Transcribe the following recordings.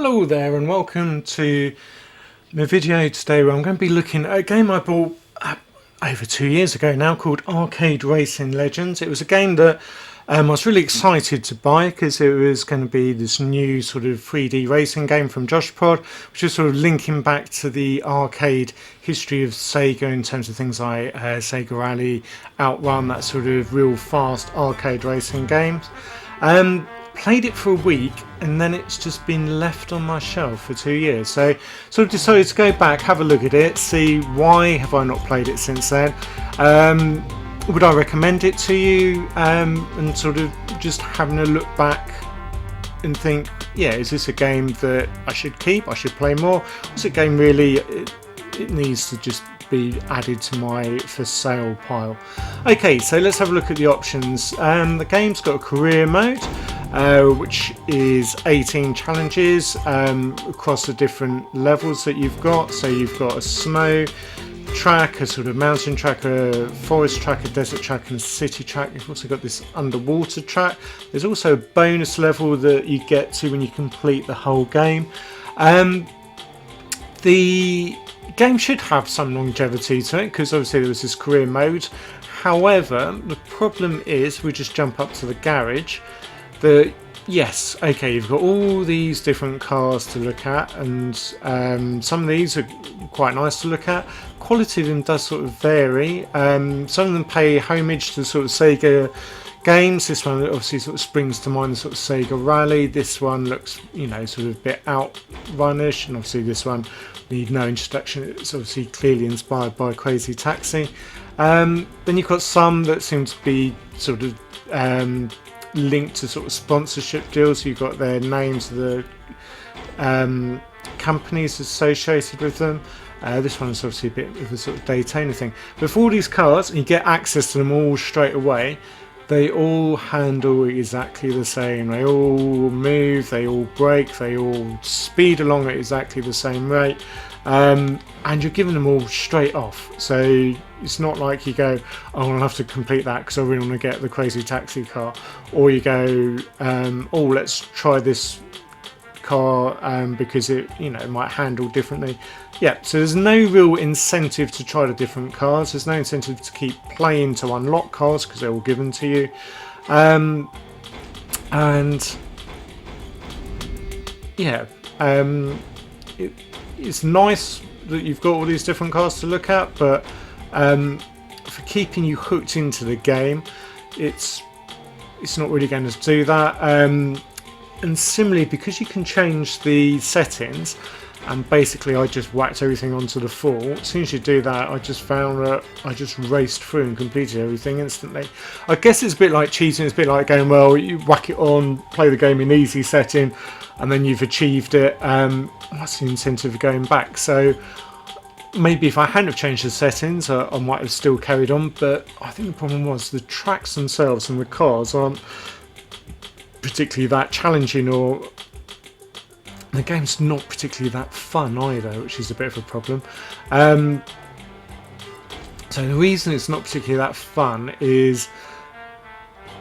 Hello there and welcome to my video today where I'm going to be looking at a game I bought over 2 years ago now called Arcade Racing Legends. It was a game that I was really excited to buy because it was going to be this new sort of 3D racing game from Joshprod, which is sort of linking back to the arcade history of Sega in terms of things like Sega Rally, Outrun, that sort of real fast arcade racing games. Played it for a week and then it's just been left on my shelf for 2 years, so sort of decided to go back, have a look at it, see why have I not played it since then. Would I recommend it to you, and sort of just having a look back and think, yeah, is this a game that I should keep, I should play more? Is it a game really it needs to just be added to my for sale pile? Okay, so let's have a look at the options. The game's got a career mode, which is 18 challenges across the different levels that you've got. So you've got a snow track, a sort of mountain track, a forest track, a desert track and a city track. You've also got this underwater track. There's also a bonus level that you get to when you complete the whole game. The game should have some longevity to it because obviously there was this career mode. However, the problem is, we just jump up to the garage. Yes, okay, you've got all these different cars to look at, and some of these are quite nice to look at. Quality of them does sort of vary. Some of them pay homage to sort of Sega games. This one obviously sort of springs to mind the sort of Sega Rally. This one looks, you know, sort of a bit outrunish, and obviously this one need no introduction. It's obviously clearly inspired by Crazy Taxi. Then you've got some that seem to be sort of linked to sort of sponsorship deals. You've got their names of the companies associated with them. This one's obviously a bit of a sort of Daytona thing. But for all these cars, you get access to them all straight away. They all handle exactly the same. They all move, they all brake, they all speed along at exactly the same rate. And you're giving them all straight off. So it's not like you go, oh, I'll have to complete that because I really want to get the Crazy Taxi car. Or you go, oh, let's try this car because it, you know, might handle differently. Yeah, so there's no real incentive to try the different cars. There's no incentive to keep playing to unlock cars because they're all given to you. And yeah, it's nice that you've got all these different cars to look at, but for keeping you hooked into the game, it's not really going to do that. And similarly, because you can change the settings, and basically I just whacked everything onto the full. As soon as you do that, I just found that I just raced through and completed everything instantly. I guess it's a bit like cheating. It's a bit like going, well, you whack it on, play the game in easy setting, and then you've achieved it. What's the incentive of going back? So maybe if I hadn't have changed the settings, I might have still carried on. But I think the problem was the tracks themselves and the cars aren't particularly that challenging, or the game's not particularly that fun either, which is a bit of a problem. So the reason it's not particularly that fun is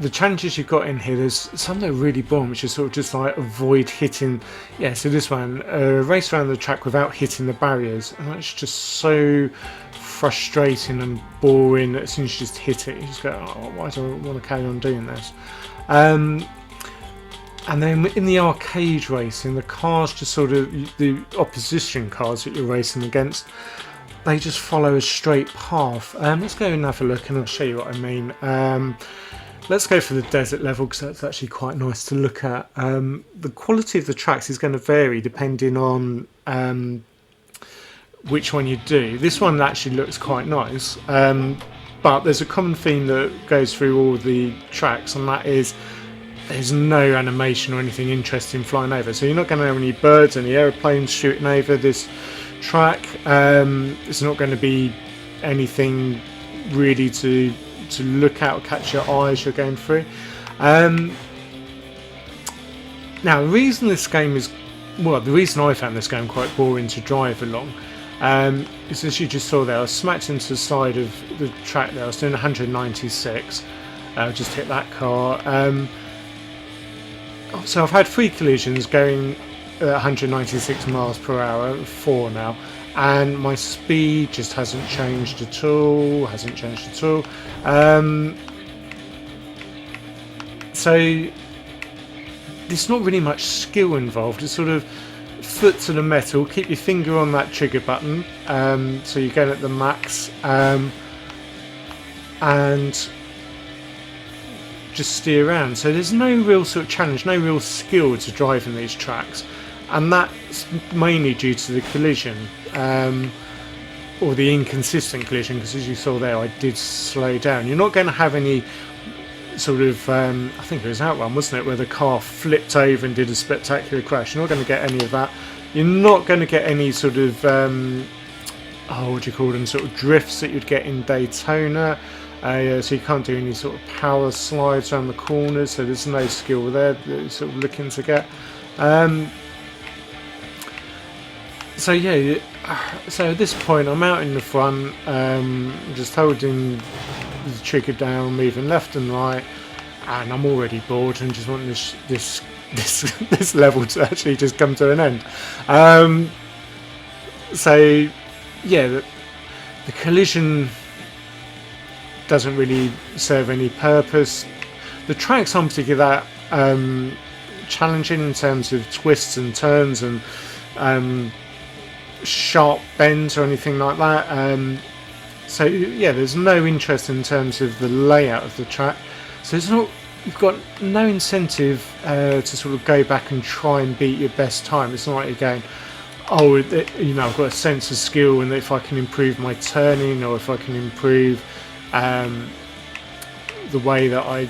the challenges you've got in here. There's some that are really boring, which is sort of just like avoid hitting. Yeah, so this one, race around the track without hitting the barriers, and that's just so frustrating and boring that as soon as you just hit it, you just go, oh, why do I want to carry on doing this? And then in the arcade racing, the cars just sort of, the opposition cars that you're racing against, they just follow a straight path. Let's go and have a look and I'll show you what I mean. Let's go for the desert level because that's actually quite nice to look at. The quality of the tracks is going to vary depending on which one you do. This one actually looks quite nice, but there's a common theme that goes through all the tracks, and that is there's no animation or anything interesting flying over. So you're not going to have any birds, any aeroplanes shooting over this track. It's not going to be anything really to look at or catch your eye as you're going through. Now the reason this game is, well, the reason I found this game quite boring to drive along is, as you just saw there, I was smacked into the side of the track there. I was doing 196. Just hit that car. So I've had 3 collisions going 196 miles per hour, 4 now, and my speed just hasn't changed at all. So there's not really much skill involved. It's sort of foot to the metal, keep your finger on that trigger button, so you're going at the max, and just steer around. So there's no real sort of challenge, no real skill to driving these tracks, and that's mainly due to the collision, or the inconsistent collision, because as you saw there, I did slow down. You're not going to have any sort of, I think it was Outrun, wasn't it, where the car flipped over and did a spectacular crash. You're not going to get any of that. You're not going to get any sort of, what do you call them, sort of drifts that you'd get in Daytona. So you can't do any sort of power slides around the corners, so there's no skill there that you're sort of looking to get. So yeah, so at this point I'm out in the front, just holding the trigger down, moving left and right, and I'm already bored and just want this level to actually just come to an end. So yeah, the collision doesn't really serve any purpose. The tracks aren't particularly that challenging in terms of twists and turns and sharp bends or anything like that. So yeah, there's no interest in terms of the layout of the track. So you've got no incentive to sort of go back and try and beat your best time. It's not like you're going, oh, I've got a sense of skill, and if I can improve my turning, or if I can improve the way that I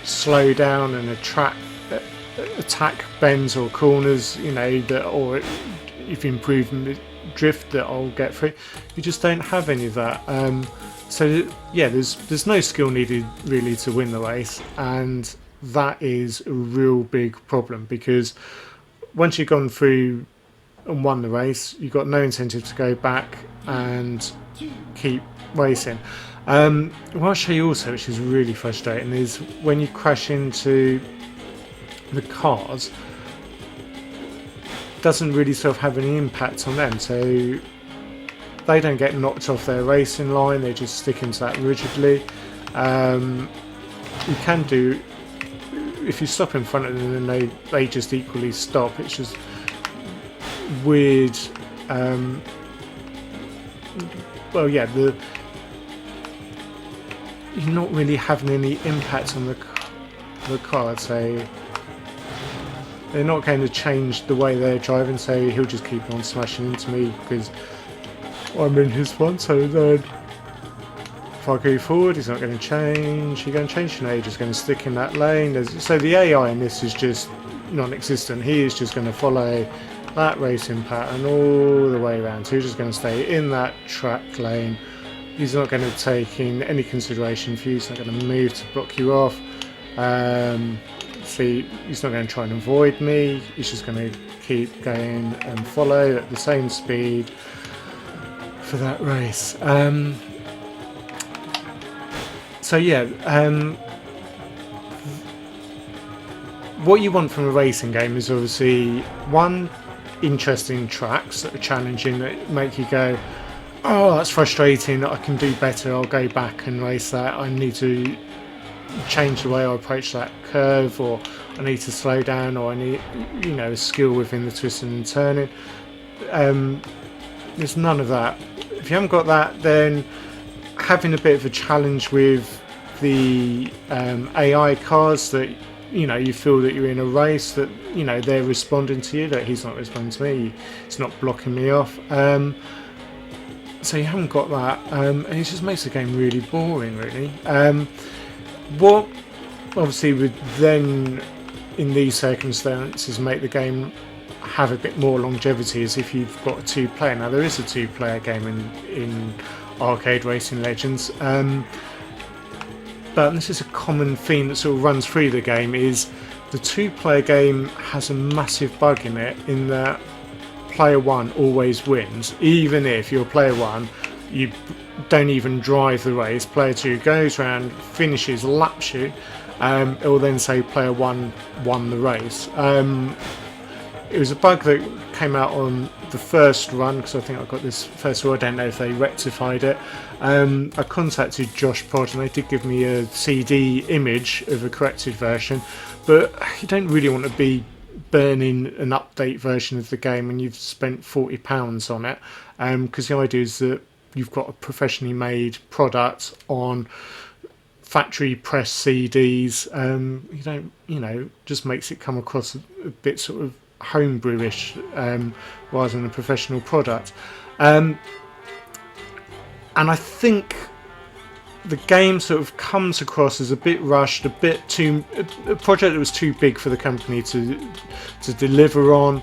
slow down and attack bends or corners, or if you improve the drift that I'll get through. You just don't have any of that. So yeah, there's no skill needed really to win the race, and that is a real big problem, because once you've gone through and won the race, you've got no incentive to go back and keep racing. What I'll show you also, which is really frustrating, is when you crash into the cars, doesn't really sort of have any impact on them, so they don't get knocked off their racing line, they just stick into that rigidly. You can do, if you stop in front of them and they just equally stop. It's just weird. Well, yeah, you're not really having any impact on the car. I'd say they're not going to change the way they're driving, so he'll just keep on smashing into me because I'm in his front. So then if I go forward, he's not going to change. You're going to change, you're just going to stick in that lane. So the AI in this is just non-existent. He is just going to follow that racing pattern all the way around. So he's just going to stay in that track lane. He's not going to take in any consideration for you. He's not going to move to block you off. See, he's not going to try and avoid me. He's just going to keep going and follow at the same speed for that race. So yeah, what you want from a racing game is obviously one, interesting tracks that are challenging, that make you go, oh, that's frustrating, I can do better, I'll go back and race that, I need to change the way I approach that curve, or I need to slow down, or I need, a skill within the twisting and turning. There's none of that. If you haven't got that, then having a bit of a challenge with the AI cars, that you feel that you're in a race, that they're responding to you, that he's not responding to me, he's not blocking me off. So you haven't got that, and it just makes the game really boring, really. What obviously would then, in these circumstances, make the game have a bit more longevity is if you've got a two-player. Now there is a two-player game in Arcade Racing Legends, but this is a common theme that sort of runs through the game, is the two-player game has a massive bug in it, in that player one always wins. Even if you're player one, you don't even drive the race, player two goes around, finishes, laps you, it will then say player one won the race. it was a bug that came out on the first run, because I think I got this first of all. I don't know if they rectified it. I contacted Joshprod and they did give me a CD image of a corrected version, but you don't really want to be burning an update version of the game when you've spent £40 on it, because the idea is that you've got a professionally made product on factory press CDs. You don't, just makes it come across a bit sort of homebrewish rather than a professional product. And I think the game sort of comes across as a bit rushed, a project that was too big for the company to deliver on,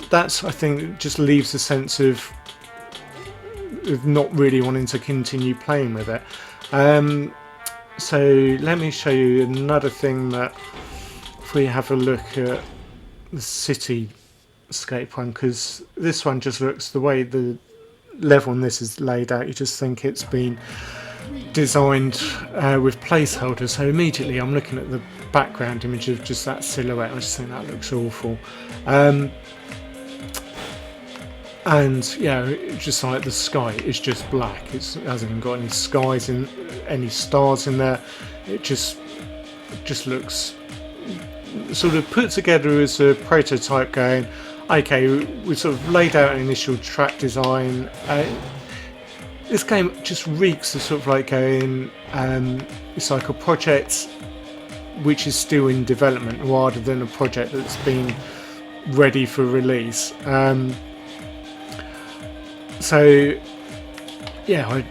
that's, I think, just leaves a sense of not really wanting to continue playing with it. So let me show you another thing that, if we have a look at the cityscape one, because this one just looks, the way the level on this is laid out, you just think it's been designed with placeholders. So immediately I'm looking at the background image of just that silhouette, I just think that looks awful. And yeah, just like the sky is just black. It hasn't even got any skies in, any stars in there. It just looks sort of put together as a prototype, going, okay, we sort of laid out an initial track design. This game just reeks of sort of like going, it's like a project which is still in development rather than a project that's been ready for release. So yeah,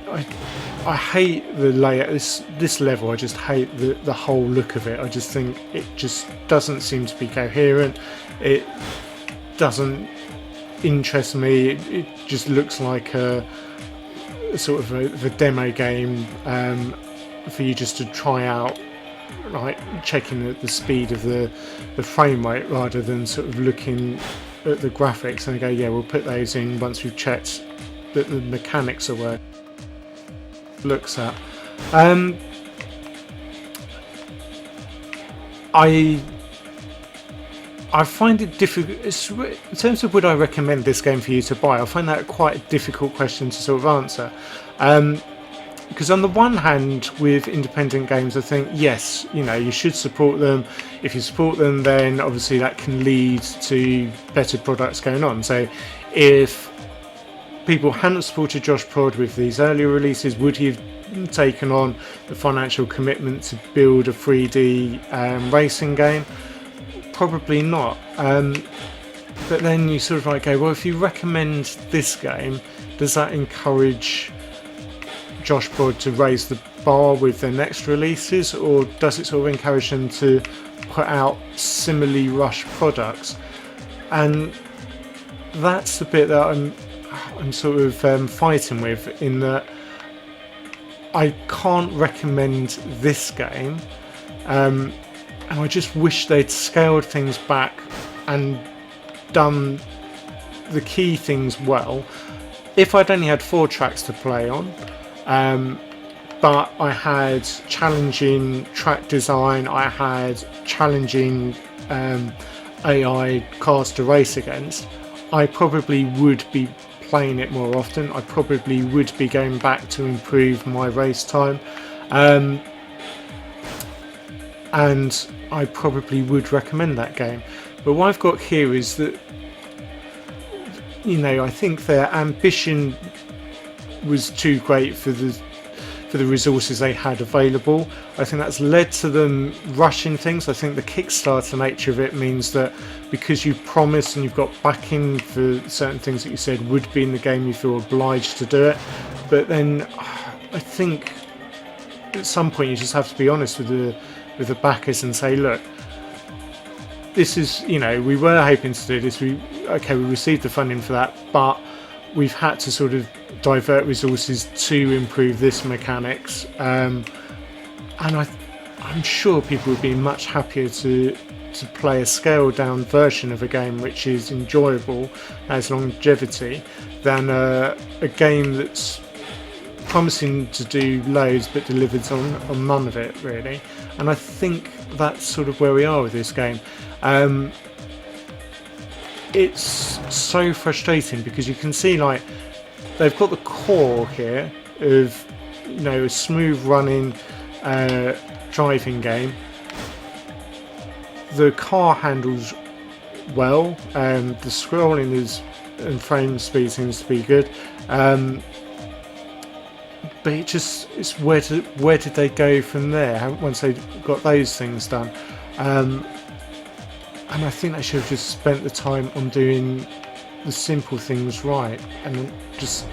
I hate the layout. This level, I just hate the whole look of it. I just think it just doesn't seem to be coherent. It doesn't interest me. It just looks like a sort of a demo game for you just to try out, like checking the speed of the frame rate rather than sort of looking at the graphics and go, yeah, we'll put those in once we've checked that the mechanics are where it looks at. I find it difficult in terms of would I recommend this game for you to buy. I find that quite a difficult question to sort of answer, because on the one hand, with independent games, I think yes, you should support them. If you support them, then obviously that can lead to better products going on. So if people hadn't supported Joshprod with these earlier releases, would he have taken on the financial commitment to build a 3D racing game? Probably not. But then you sort of like go, well, if you recommend this game, does that encourage Joshprod to raise the bar with their next releases, or does it sort of encourage them to put out similarly rushed products? And that's the bit that I'm sort of fighting with, in that I can't recommend this game, and I just wish they'd scaled things back and done the key things well. If I'd only had 4 tracks to play on, but I had challenging track design, I had challenging AI cars to race against, I probably would be playing it more often. I probably would be going back to improve my race time, and I probably would recommend that game. But what I've got here is that, I think their ambition was too great for the resources they had available. I think that's led to them rushing things. I think the Kickstarter nature of it means that because you promised and you've got backing for certain things that you said would be in the game, you feel obliged to do it. But then I think at some point you just have to be honest with the backers and say, look, this is, we were hoping to do this. We received the funding for that, but we've had to sort of divert resources to improve this mechanics, and I'm sure people would be much happier to play a scaled down version of a game which is enjoyable, has longevity, than a game that's promising to do loads but delivered on none of it really, and I think that's sort of where we are with this game. It's so frustrating because you can see like they've got the core here of, you know, a smooth running driving game. The car handles well, the scrolling and frame speed seems to be good, but it's where did they go from there once they got those things done? And I think they should have just spent the time on doing the simple things right and just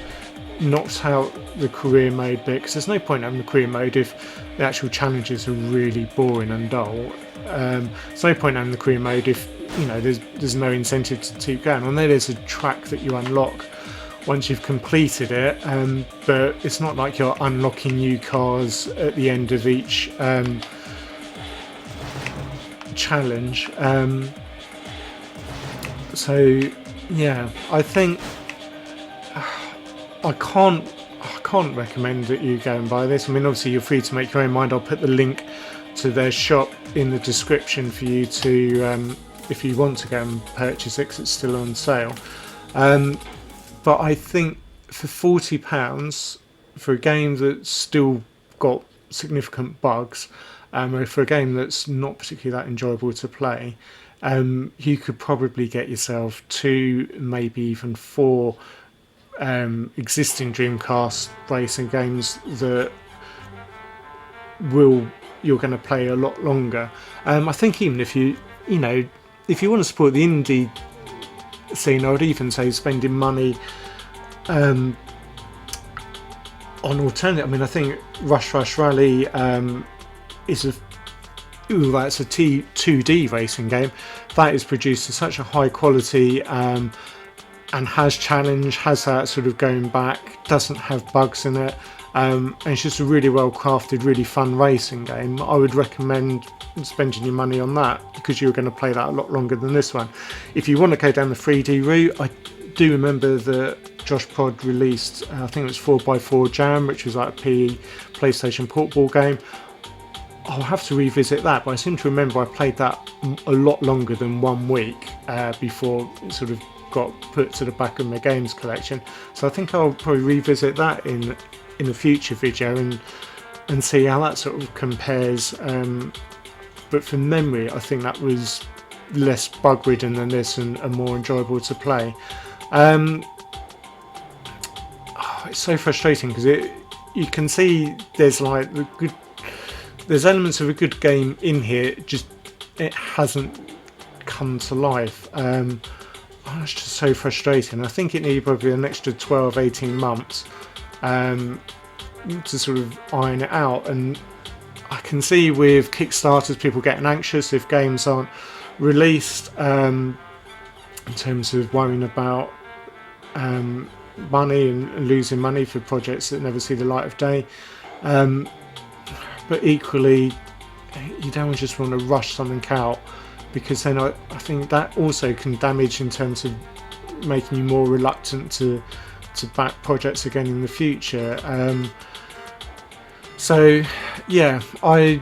knocked out the career mode bit, because there's no point having the career mode if the actual challenges are really boring and dull. There's no point having the career mode if, you know, there's no incentive to keep going. I know there's a track that you unlock once you've completed it, but it's not like you're unlocking new cars at the end of each challenge. So yeah, I think I can't recommend that you go and buy this. I mean, obviously you're free to make your own mind. I'll put the link to their shop in the description for you to, if you want to go and purchase it, 'cause it's still on sale. But I think for £40 for a game that's still got significant bugs, or for a game that's not particularly that enjoyable to play, you could probably get yourself 2, maybe even 4 existing Dreamcast racing games that you're going to play a lot longer. I think even if you want to support the indie scene, I would even say spending money on alternative. I mean, I think Rush Rally is that's a 2D racing game that is produced to such a high quality, and has challenge, has that sort of going back, doesn't have bugs in it, and it's just a really well crafted, really fun racing game. I would recommend spending your money on that because you're going to play that a lot longer than this one. If you want to go down the 3D route, I do remember that Joshprod released, I think it was 4x4 Jam, which was like a PlayStation portable game. I'll have to revisit that, but I seem to remember I played that a lot longer than 1 week before it sort of got put to the back of my games collection. So I think I'll probably revisit that in a future video and see how that sort of compares. But from memory, I think that was less bug ridden than this and more enjoyable to play. It's so frustrating because you can see there's like there's elements of a good game in here, just it hasn't come to life. It's just so frustrating. I think it needed probably an extra 12-18 months to sort of iron it out, and I can see with Kickstarters people getting anxious if games aren't released, in terms of worrying about money and losing money for projects that never see the light of day. But equally, you don't just want to rush something out, because then I think that also can damage in terms of making you more reluctant to back projects again in the future. So yeah, I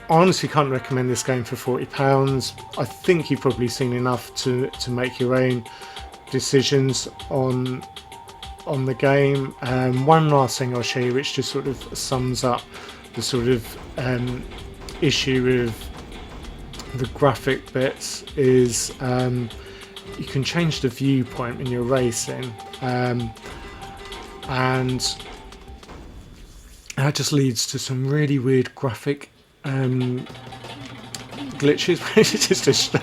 honestly can't recommend this game for £40. I think you've probably seen enough to make your own decisions on the game. One last thing I'll show you, which just sort of sums up the sort of issue with the graphic bits, is you can change the viewpoint when you're racing, and that just leads to some really weird graphic glitches, which is just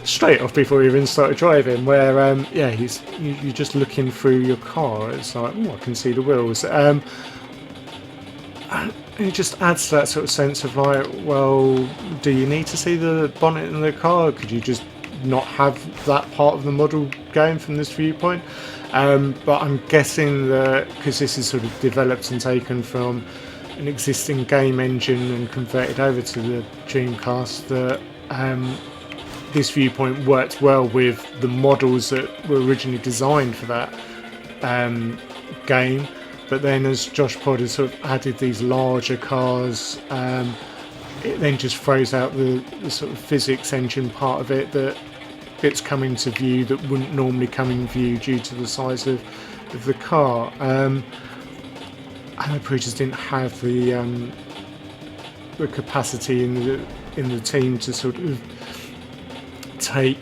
straight off before you even started driving, where you're just looking through your car. It's like, oh, I can see the wheels. And it just adds to that sort of sense of like, well, do you need to see the bonnet in the car? Could you just not have that part of the model going from this viewpoint? But I'm guessing that because this is sort of developed and taken from an existing game engine and converted over to the Dreamcast, that this viewpoint worked well with the models that were originally designed for that game. but then as Joshprod has sort of added these larger cars, it then just throws out the sort of physics engine part of it, that bits come into view that wouldn't normally come in view due to the size of the car. And I probably just didn't have the capacity in the team to sort of take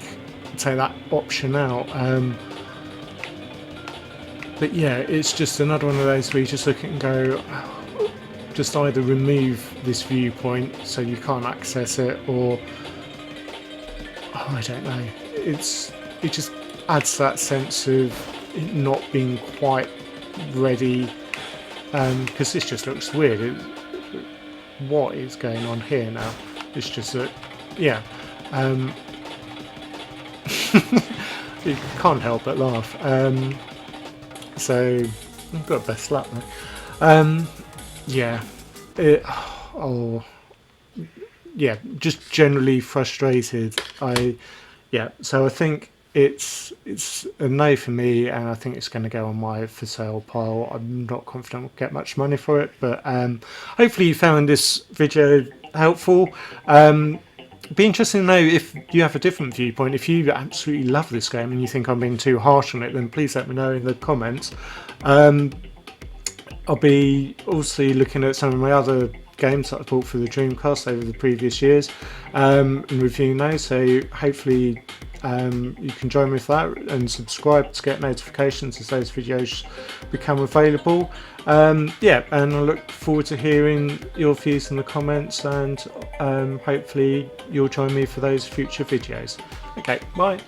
that option out. But yeah, it's just another one of those where you just look at it and go, just either remove this viewpoint so you can't access it, or I don't know. It just adds that sense of it not being quite ready, because this just looks weird. What is going on here now? It's just that, yeah. You can't help but laugh. So I've got best luck though. Yeah. Yeah. Just generally frustrated. So I think it's a no for me, and I think it's going to go on my for sale pile. I'm not confident we'll get much money for it, but hopefully you found this video helpful. Be interesting to know if you have a different viewpoint. If you absolutely love this game and you think I'm being too harsh on it, then please let me know in the comments. I'll be also looking at some of my other games that I bought for the Dreamcast over the previous years, and reviewing those, so hopefully you can join me for that, and subscribe to get notifications as those videos become available. Yeah, and I look forward to hearing your views in the comments, and hopefully you'll join me for those future videos. Okay, bye.